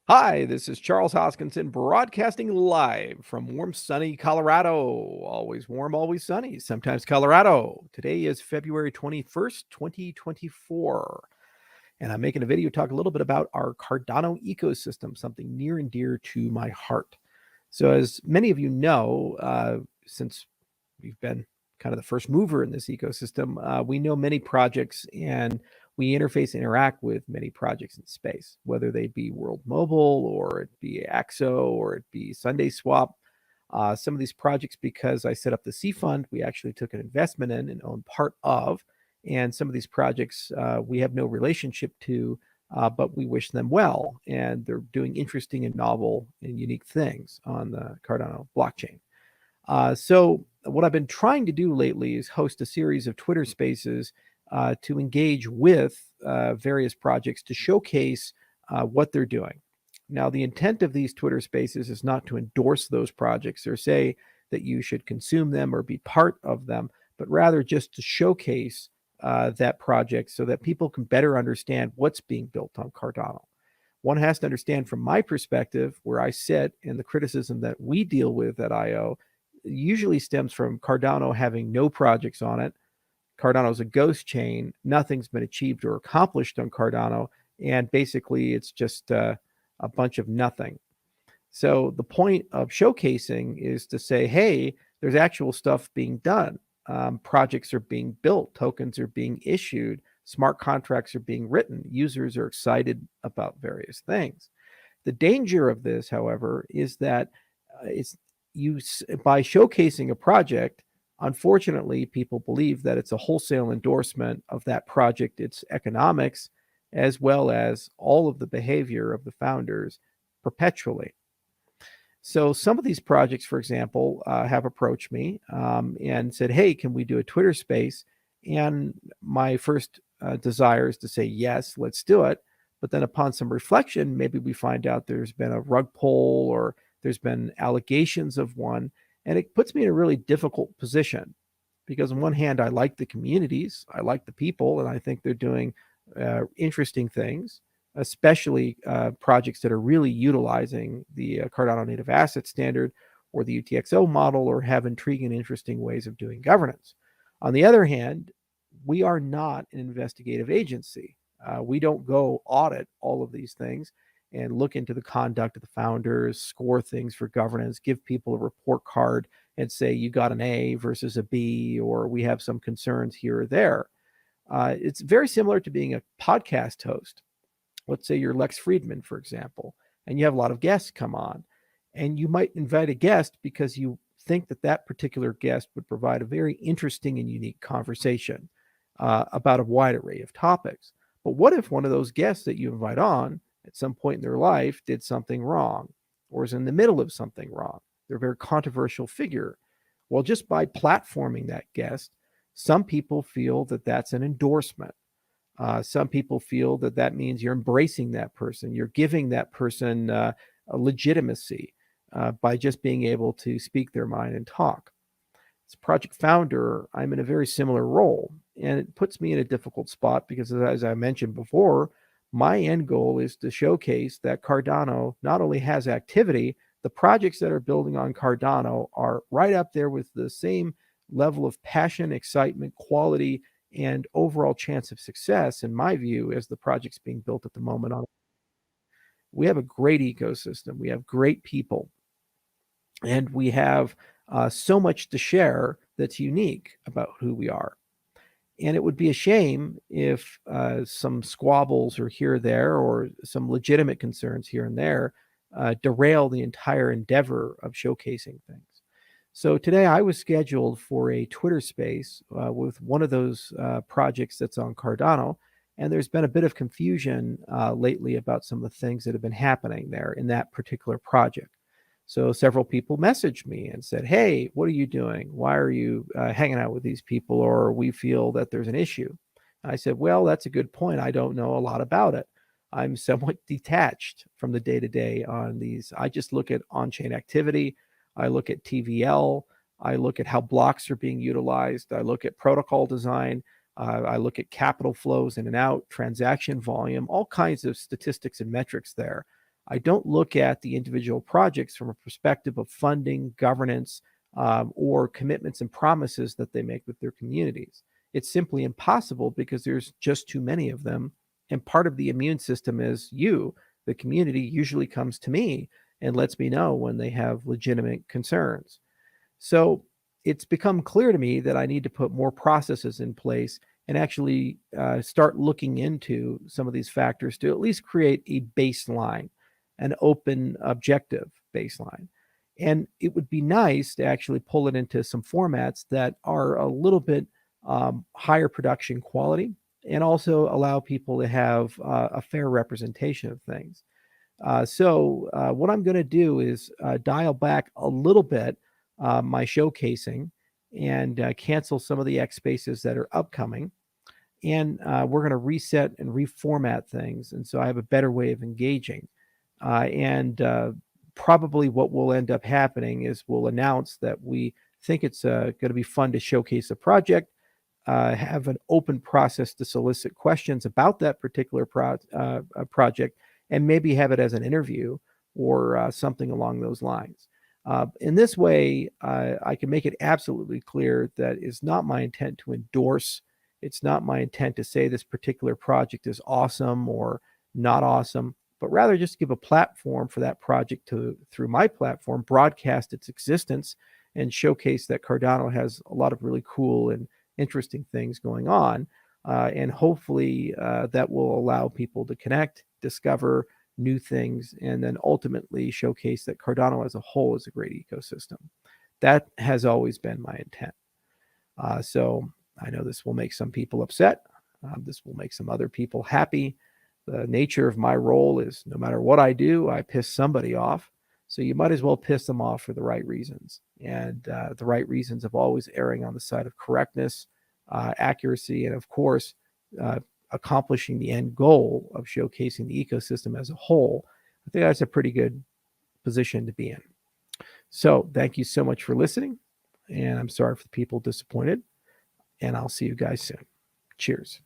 Hi, this is Charles Hoskinson broadcasting live from warm, sunny Colorado. Always warm, always sunny, sometimes Colorado. Today is February 21st, 2024. And I'm making a video to talk a little bit about our Cardano ecosystem, something near and dear to my heart. So as many of you know, since we've been kind of the first mover in this ecosystem, we know many projects and we interface and interact with many projects in space, whether they be World Mobile or it be AXO or it be Sunday Swap. Some of these projects, because I set up the C fund, we actually took an investment in and own part of. And some of these projects we have no relationship to, but we wish them well. And they're doing interesting and novel and unique things on the Cardano blockchain. So what I've been trying to do lately is host a series of Twitter spaces to engage with various projects to showcase what they're doing. Now, the intent of these Twitter spaces is not to endorse those projects or say that you should consume them or be part of them, but rather just to showcase that project so that people can better understand what's being built on Cardano. One has to understand from my perspective where I sit, and the criticism that we deal with at IO usually stems from Cardano having no projects on it. Cardano is a ghost chain. Nothing's been achieved or accomplished on Cardano. And basically, it's just a bunch of nothing. So the point of showcasing is to say, hey, there's actual stuff being done. Projects are being built. Tokens are being issued. Smart contracts are being written. Users are excited about various things. The danger of this, however, is that by showcasing a project, unfortunately, people believe that it's a wholesale endorsement of that project, its economics, as well as all of the behavior of the founders perpetually. So some of these projects, for example, have approached me and said, hey, can we do a Twitter space? And my first desire is to say, yes, let's do it. But then upon some reflection, maybe we find out there's been a rug pull or there's been allegations of one. And it puts me in a really difficult position because on one hand, I like the communities, I like the people, and I think they're doing interesting things, especially projects that are really utilizing the Cardano native asset standard or the UTXO model or have intriguing and interesting ways of doing governance. On the other hand, we are not an investigative agency. We don't go audit all of these things and look into the conduct of the founders, score things for governance, give people a report card and say you got an A versus a B, or we have some concerns here or there. It's very similar to being a podcast host. Let's say you're Lex Friedman, for example, and you have a lot of guests come on, and you might invite a guest because you think that that particular guest would provide a very interesting and unique conversation about a wide array of topics. But what if one of those guests that you invite on at some point in their life did something wrong or is in the middle of something wrong? They're a very controversial figure. Well, just by platforming that guest, some people feel that that's an endorsement. Some people feel that that means you're embracing that person. You're giving that person a legitimacy by just being able to speak their mind and talk. As a project founder, I'm in a very similar role, and it puts me in a difficult spot because, as I mentioned before, my end goal is to showcase that Cardano not only has activity, the projects that are building on Cardano are right up there with the same level of passion, excitement, quality, and overall chance of success, in my view, as the projects being built at the moment. We have a great ecosystem. We have great people. And we have so much to share that's unique about who we are. And it would be a shame if some squabbles are here or there or some legitimate concerns here and there derail the entire endeavor of showcasing things. So today I was scheduled for a Twitter space with one of those projects that's on Cardano. And there's been a bit of confusion lately about some of the things that have been happening there in that particular project. So several people messaged me and said, hey, what are you doing? Why are you hanging out with these people? Or we feel that there's an issue. I said, well, that's a good point. I don't know a lot about it. I'm somewhat detached from the day-to-day on these. I just look at on-chain activity. I look at TVL. I look at how blocks are being utilized. I look at protocol design. I look at capital flows in and out, transaction volume, all kinds of statistics and metrics there. I don't look at the individual projects from a perspective of funding, governance, or commitments and promises that they make with their communities. It's simply impossible because there's just too many of them. And part of the immune system is you. The community usually comes to me and lets me know when they have legitimate concerns. So it's become clear to me that I need to put more processes in place and actually start looking into some of these factors to at least create a baseline, an open, objective baseline. And it would be nice to actually pull it into some formats that are a little bit higher production quality and also allow people to have a fair representation of things. So what I'm going to do is dial back a little bit my showcasing and cancel some of the X spaces that are upcoming. And we're going to reset and reformat things. And so I have a better way of engaging. And probably what will end up happening is we'll announce that we think it's going to be fun to showcase a project, have an open process to solicit questions about that particular project, and maybe have it as an interview or something along those lines. In this way, I can make it absolutely clear that it's not my intent to endorse. It's not my intent to say this particular project is awesome or not awesome, but rather just give a platform for that project to, through my platform, broadcast its existence and showcase that Cardano has a lot of really cool and interesting things going on. And hopefully that will allow people to connect, discover new things, and then ultimately showcase that Cardano as a whole is a great ecosystem. That has always been my intent. So I know this will make some people upset. This will make some other people happy. The nature of my role is no matter what I do, I piss somebody off. So you might as well piss them off for the right reasons. And the right reasons of always erring on the side of correctness, accuracy, and of course, accomplishing the end goal of showcasing the ecosystem as a whole. I think that's a pretty good position to be in. So thank you so much for listening. And I'm sorry for the people disappointed. And I'll see you guys soon. Cheers.